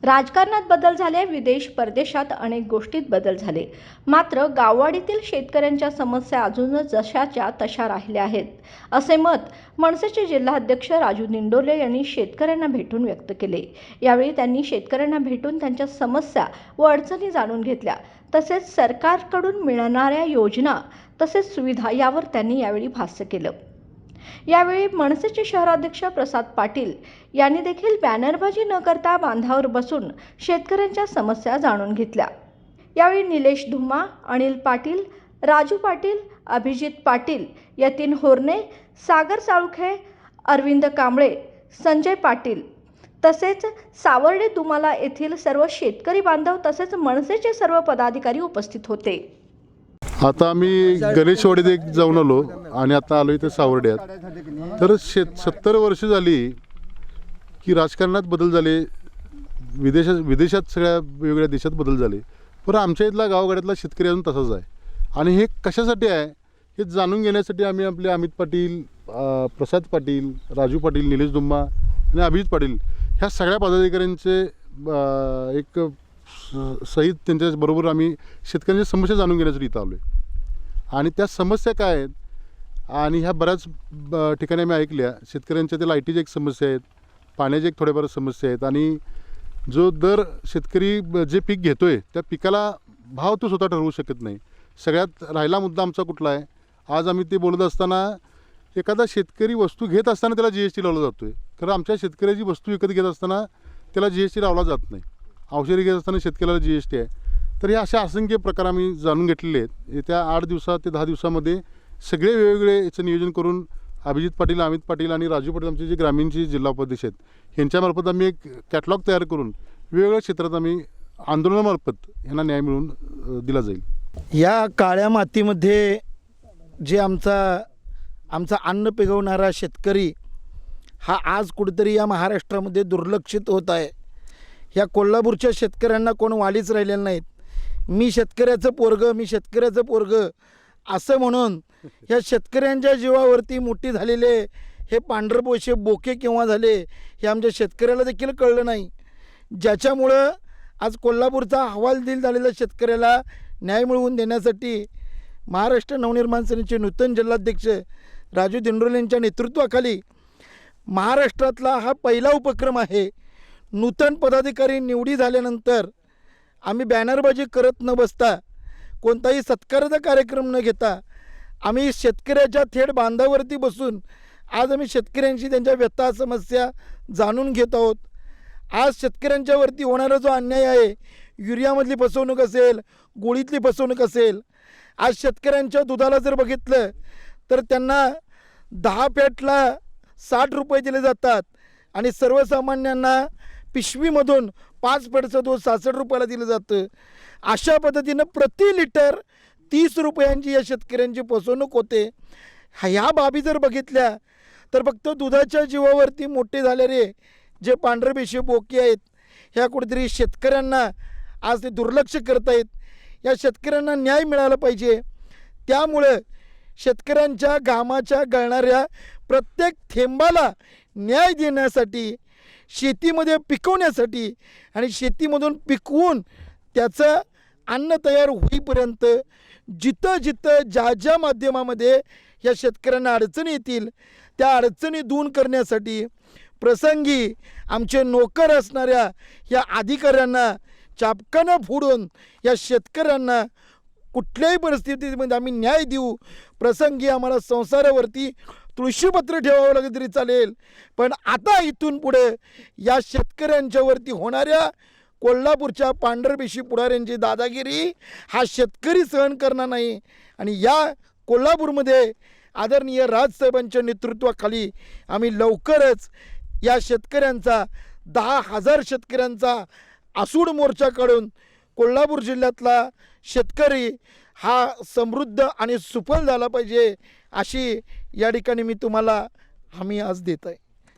राजकारणात बदल झाले, विदेश परदेशात अनेक गोष्टीत बदल झाले, मात्र गाववाडीतील शेतकऱ्यांच्या समस्या अजूनच जशाच्या तशा राहिल्या आहेत, असे मत मनसेचे जिल्हाध्यक्ष राजू दिंडोले यांनी शेतकऱ्यांना भेटून व्यक्त केले। यावेळी त्यांनी शेतकऱ्यांना भेटून त्यांच्या समस्या व अडचणी जाणून घेतल्या, तसेच सरकारकडून मिळणाऱ्या योजना तसेच सुविधा यावर त्यांनी यावेळी भाष्य केलं। यावेळी मनसेचे शहराध्यक्ष प्रसाद पाटील यांनी देखील बॅनरबाजी न करता बांधावर बसून शेतकऱ्यांच्या समस्या जाणून घेतल्या। यावेळी निलेश धुमा, अनिल पाटील, राजू पाटील, अभिजित पाटील, यतीन होर्ने, सागर साळुखे, अरविंद कांबळे, संजय पाटील तसेच सावर्डे दुमाला येथील सर्व शेतकरी बांधव तसेच मनसेचे सर्व पदाधिकारी उपस्थित होते। आता आम्ही गणेशवाडीत एक जाऊन आलो आणि आता आलो इथे सावर्ड्यात। तर 70 वर्ष झाली की राजकारणात बदल झाले, विदेशात सगळ्या वेगवेगळ्या देशात बदल झाले, पण आमच्या इथला गावगाड्यातला शेतकरी अजून तसाच आहे। आणि हे कशासाठी आहे हे जाणून घेण्यासाठी आम्ही आपले अमित पाटील, प्रसाद पाटील, राजू पाटील, निलेश धुम्मा आणि अभिजित पाटील ह्या सगळ्या पदाधिकाऱ्यांचे एक सहित त्यांच्याबरोबर आम्ही शेतकऱ्यांच्या समस्या जाणून घेण्यासाठी इथं आलो आहे। आणि त्या समस्या काय आहेत आणि ह्या बऱ्याच ठिकाणी आम्ही ऐकल्या। शेतकऱ्यांच्या त्या लाईटीच्या एक समस्या आहेत, पाण्याच्या एक थोड्याफार समस्या आहेत आणि जो दर शेतकरी जे पीक घेतो आहे त्या पिकाला भाव तो स्वतः ठरवू शकत नाही। सगळ्यात राहिला मुद्दा आमचा कुठला आहे, आज आम्ही ते बोलत असताना एखादा शेतकरी वस्तू घेत असताना त्याला GST लावला जातो आहे, खरं आमच्या शेतकऱ्याची वस्तू विकत घेत असताना त्याला GST लावला जात नाही। औषधी घेत असताना शेतकऱ्याला GST आहे। तर हे अशा असंख्य प्रकार आम्ही जाणून घेतलेले आहेत। येत्या 8 दिवसात ते 10 दिवसामध्ये सगळे वेगवेगळे याचं नियोजन करून अभिजित पाटील, अमित पाटील आणि राजू पाटील आमचे जे ग्रामीणचे जिल्हा उपाध्यक्ष आहेत यांच्यामार्फत आम्ही एक कॅटलॉग तयार करून वेगवेगळ्या क्षेत्रात आम्ही आंदोलनामार्फत यांना न्याय मिळवून दिला जाईल। या काळ्या मातीमध्ये जे आमचा अन्न पिकवणारा शेतकरी हा आज कुठेतरी या महाराष्ट्रामध्ये दुर्लक्षित होत आहे। ह्या कोल्हापूरच्या शेतकऱ्यांना कोण वालीच राहिलेलं नाहीत। मी शेतकऱ्याचं पोरगं असं म्हणून ह्या शेतकऱ्यांच्या जीवावरती मोठी झालेले हे पांढरपोशे बोके केव्हा झाले हे आमच्या शेतकऱ्याला देखील कळलं नाही, ज्याच्यामुळं आज कोल्हापूरचा हवालदिल झालेल्या शेतकऱ्याला न्याय मिळवून देण्यासाठी महाराष्ट्र नवनिर्माण सेनेचे नूतन जिल्हाध्यक्ष राजू दिंडोले यांच्या नेतृत्वाखाली महाराष्ट्रातला हा पहिला उपक्रम आहे। नूतन पदाधिकारी निवडी झाल्यानंतर आम्ही बॅनरबाजी करत न बसता, कोणताही सत्काराचा कार्यक्रम न घेता आम्ही शेतकऱ्याच्या थेट बांधावरती बसून आज आम्ही शेतकऱ्यांशी त्यांच्या व्यथा समस्या जाणून घेत आहोत। आज शेतकऱ्यांच्यावरती होणारा जो अन्याय आहे, युरियामधली फसवणूक असेल, गोळीतली फसवणूक असेल, आज शेतकऱ्यांच्या दुधाला जर बघितलं तर त्यांना 10 पॅटला 60 रुपये दिले जातात आणि सर्वसामान्यांना पिशवीमधून 5 पॅटचं दूध 66 रुपयाला दिलं जातं। अशा पद्धतीनं प्रति लिटर 30 रुपयांची या शेतकऱ्यांची फसवणूक होते। ह्या बाबी जर बघितल्या तर फक्त दुधाच्या जीवावरती मोठे झालेले जे पांढरपेशी बोकी आहेत ह्या कुठेतरी शेतकऱ्यांना आज ते दुर्लक्ष करत आहेत। या शेतकऱ्यांना न्याय मिळाला पाहिजे, त्यामुळं शेतकऱ्यांच्या घामाच्या गळणाऱ्या प्रत्येक थेंबाला न्याय देण्यासाठी, शेतीमध्ये पिकवण्यासाठी आणि शेतीमधून पिकवून त्याचं अन्न तयार होईपर्यंत जिथं ज्या माध्यमामध्ये या शेतकऱ्यांना अडचणी येतील त्या अडचणी दूर करण्यासाठी प्रसंगी आमचे नोकर असणाऱ्या या अधिकाऱ्यांना चापकानं फोडून या शेतकऱ्यांना कुठल्याही परिस्थितीमध्ये आम्ही न्याय देऊ। प्रसंगी आम्हाला संसारावरती तुळशीपत्र ठेवावं लागलं तरी चालेल, पण आता इथून पुढे या शेतकऱ्यांच्यावरती होणाऱ्या कोल्हापूरच्या पांढरपेशी पुढाऱ्यांची दादागिरी हा शेतकरी सहन करणार नाही। आणि या कोल्हापूरमध्ये आदरणीय राजसाहेबांच्या नेतृत्वाखाली आम्ही लवकरच या शेतकऱ्यांचा 10,000 शेतकऱ्यांचा आसूड मोर्चा काढून कोल्हापूर जिल्ह्यातला शेतकरी हा समृद्ध आणि सुफल झाला पाहिजे, अशी या ठिकाणी मी तुम्हाला हमी आज देत आहे।